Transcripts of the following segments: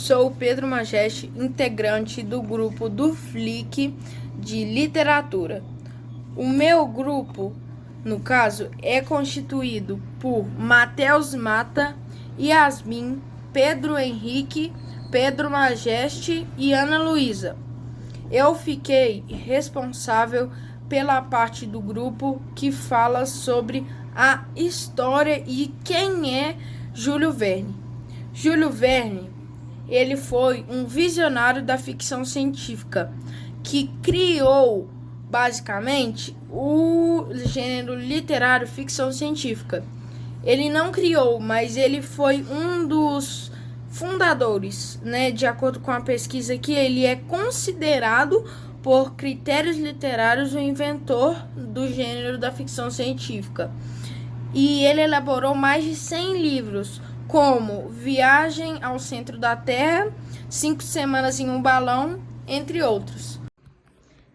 Sou o Pedro Majeste, integrante do grupo do Flick de literatura. O meu grupo, no caso, é constituído por Matheus Mata, Yasmin, Pedro Henrique, Pedro Majeste e Ana Luísa. Eu fiquei responsável pela parte do grupo que fala sobre a história e quem é Júlio Verne. Júlio Verne, ele foi um visionário da ficção científica que criou, basicamente, o gênero literário ficção científica. Ele não criou, mas ele foi um dos fundadores, né? De acordo com a pesquisa aqui, ele é considerado, por critérios literários, o inventor do gênero da ficção científica. E ele elaborou mais de 100 livros, como Viagem ao Centro da Terra, 5 Semanas em um Balão, entre outros.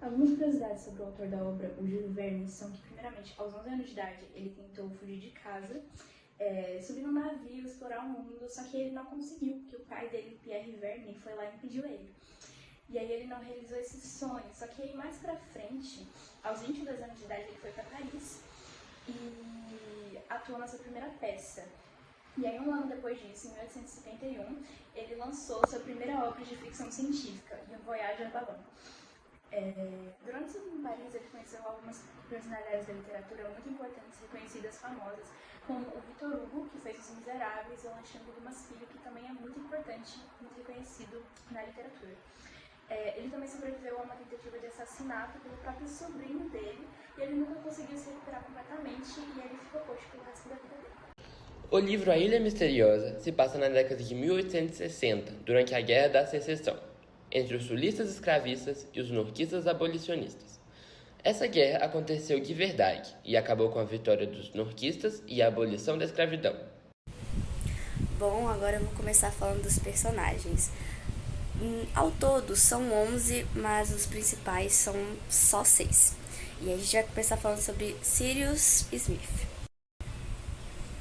Algumas curiosidades sobre o autor da obra, o Júlio Verne, são que, primeiramente, aos 11 anos de idade, ele tentou fugir de casa, subir num navio, explorar o mundo, só que ele não conseguiu, porque o pai dele, Pierre Verne, foi lá e impediu ele. E aí ele não realizou esse sonho, só que aí mais pra frente, aos 22 anos de idade, ele foi pra Paris e atuou na sua primeira peça. E aí, um ano depois disso, em 1871, ele lançou sua primeira obra de ficção científica, Um Voyage à Ballon. Durante seu tempo em Paris, ele conheceu algumas personalidades da literatura muito importantes, reconhecidas, famosas, como o Victor Hugo, que fez Os Miseráveis, e o Alexandre Dumas Filho, que também é muito importante, muito reconhecido na literatura. Ele também sobreviveu a uma tentativa de assassinato pelo próprio sobrinho dele, e ele nunca conseguiu se recuperar completamente, e ele ficou coxo pelo resto da vida dele. O livro A Ilha Misteriosa se passa na década de 1860, durante a Guerra da Secessão, entre os sulistas escravistas e os norquistas abolicionistas. Essa guerra aconteceu de verdade e acabou com a vitória dos norquistas e a abolição da escravidão. Bom, agora eu vou começar falando dos personagens. Ao todo são 11, mas os principais são só 6. E a gente vai começar falando sobre Sirius Smith.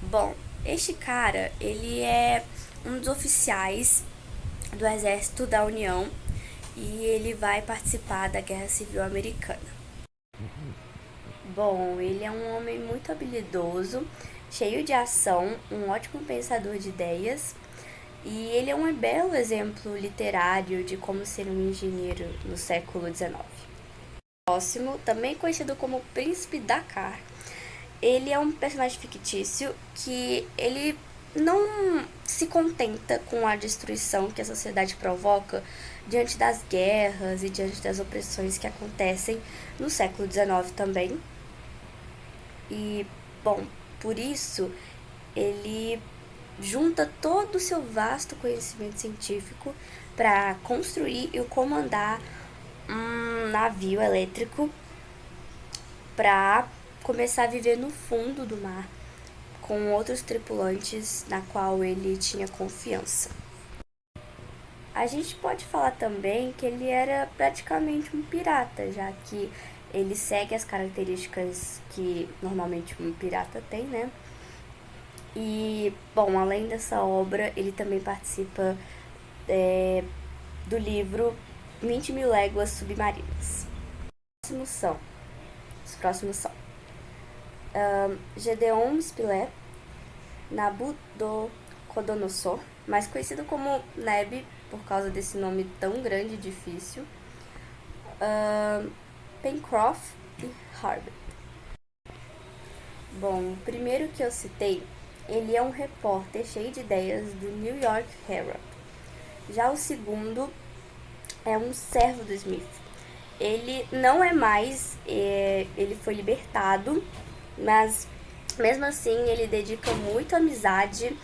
Bom, este cara, ele é um dos oficiais do Exército da União e ele vai participar da Guerra Civil Americana. Bom, ele é um homem muito habilidoso, cheio de ação, um ótimo pensador de ideias e ele é um belo exemplo literário de como ser um engenheiro no século XIX. Próximo, também conhecido como Príncipe Dakar, ele é um personagem fictício que ele não se contenta com a destruição que a sociedade provoca diante das guerras e diante das opressões que acontecem no século XIX também. E, bom, por isso, ele junta todo o seu vasto conhecimento científico para construir e comandar um navio elétrico para começar a viver no fundo do mar com outros tripulantes na qual ele tinha confiança. A gente pode falar também que ele era praticamente um pirata, já que ele segue as características que normalmente um pirata tem, né? E, bom, além dessa obra, ele também participa do livro 20 Mil Léguas Submarinas. Os próximos são Gédéon Spilett, Nabucodonosor, mais conhecido como Neb, por causa desse nome tão grande e difícil, Pencroff e Harbert. Bom, o primeiro que eu citei, ele é um repórter cheio de ideias do New York Herald. Já o segundo é um servo do Smith. Ele não é mais, ele foi libertado, mas mesmo assim ele dedica muito amizade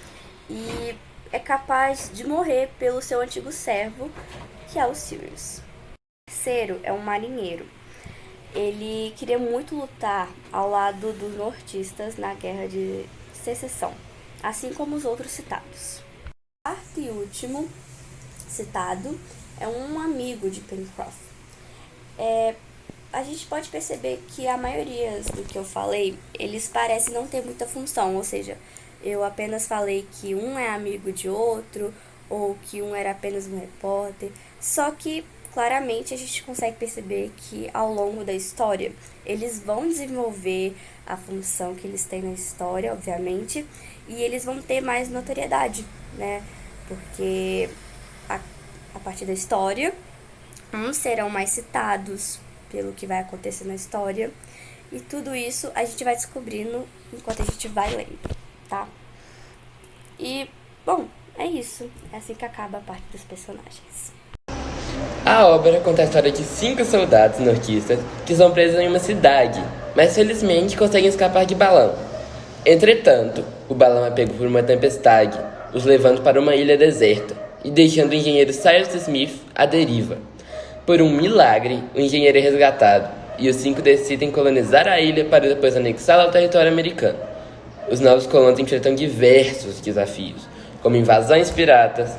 e é capaz de morrer pelo seu antigo servo, que é o Sirius. O terceiro é um marinheiro. Ele queria muito lutar ao lado dos nortistas na Guerra de Secessão, assim como os outros citados. O quarto e último citado é um amigo de Pencroff. A gente pode perceber que a maioria do que eu falei, eles parecem não ter muita função, ou seja, eu apenas falei que um é amigo de outro, ou que um era apenas um repórter. Só que claramente a gente consegue perceber que ao longo da história eles vão desenvolver a função que eles têm na história, obviamente, e eles vão ter mais notoriedade, né? Porque a partir da história, uns serão mais citados pelo que vai acontecer na história, e tudo isso a gente vai descobrindo enquanto a gente vai lendo, tá? E, bom, é isso. É assim que acaba a parte dos personagens. A obra conta a história de 5 soldados norquistas que são presos em uma cidade, mas felizmente conseguem escapar de balão. Entretanto, o balão é pego por uma tempestade, os levando para uma ilha deserta e deixando o engenheiro Cyrus Smith à deriva. Por um milagre, o engenheiro é resgatado e os 5 decidem colonizar a ilha para depois anexá-la ao território americano. Os novos colonos enfrentam diversos desafios, como invasões piratas,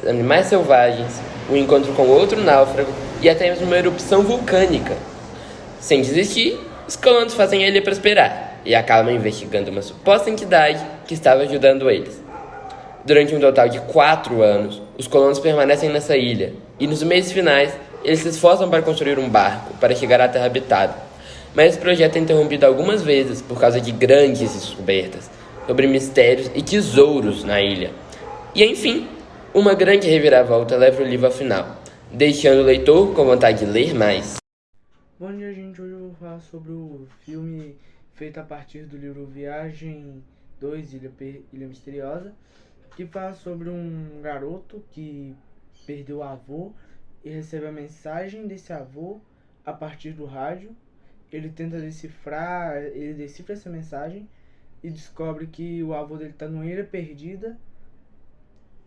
animais selvagens, um encontro com outro náufrago e até mesmo uma erupção vulcânica. Sem desistir, os colonos fazem a ilha prosperar e acabam investigando uma suposta entidade que estava ajudando eles. Durante um total de 4 anos, os colonos permanecem nessa ilha e nos meses finais eles se esforçam para construir um barco para chegar à terra habitada. Mas esse projeto é interrompido algumas vezes por causa de grandes descobertas sobre mistérios e tesouros na ilha. E enfim, uma grande reviravolta leva o livro ao final, deixando o leitor com vontade de ler mais. Bom dia, gente. Hoje eu vou falar sobre o filme feito a partir do livro Viagem 2, Ilha Misteriosa, que fala sobre um garoto que perdeu o avô e recebe a mensagem desse avô a partir do rádio. Ele tenta decifrar, ele decifra essa mensagem e descobre que o avô dele está numa ilha perdida.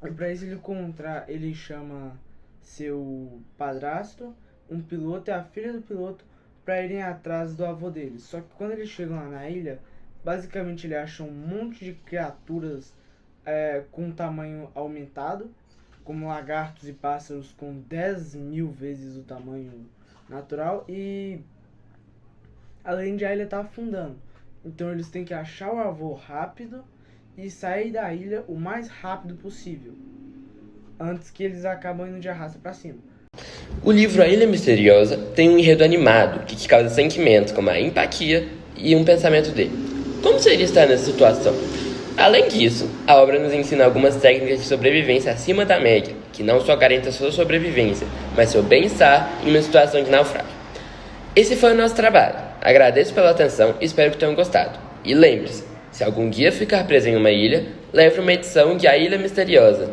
E para isso ele encontrar, ele chama seu padrasto, um piloto e a filha do piloto para irem atrás do avô dele. Só que quando eles chegam lá na ilha, basicamente ele acha um monte de criaturas com tamanho aumentado, como lagartos e pássaros com 10.000 vezes o tamanho natural, e além de a ilha estar afundando. Então eles têm que achar o avô rápido e sair da ilha o mais rápido possível, antes que eles acabem indo de arrasta para cima. O livro A Ilha Misteriosa tem um enredo animado que te causa sentimentos como a empatia e um pensamento de como seria estar nessa situação. Além disso, a obra nos ensina algumas técnicas de sobrevivência acima da média, que não só garantem sua sobrevivência, mas seu bem-estar em uma situação de naufrágio. Esse foi o nosso trabalho. Agradeço pela atenção e espero que tenham gostado. E lembre-se, se algum dia ficar preso em uma ilha, leve uma edição de A Ilha Misteriosa.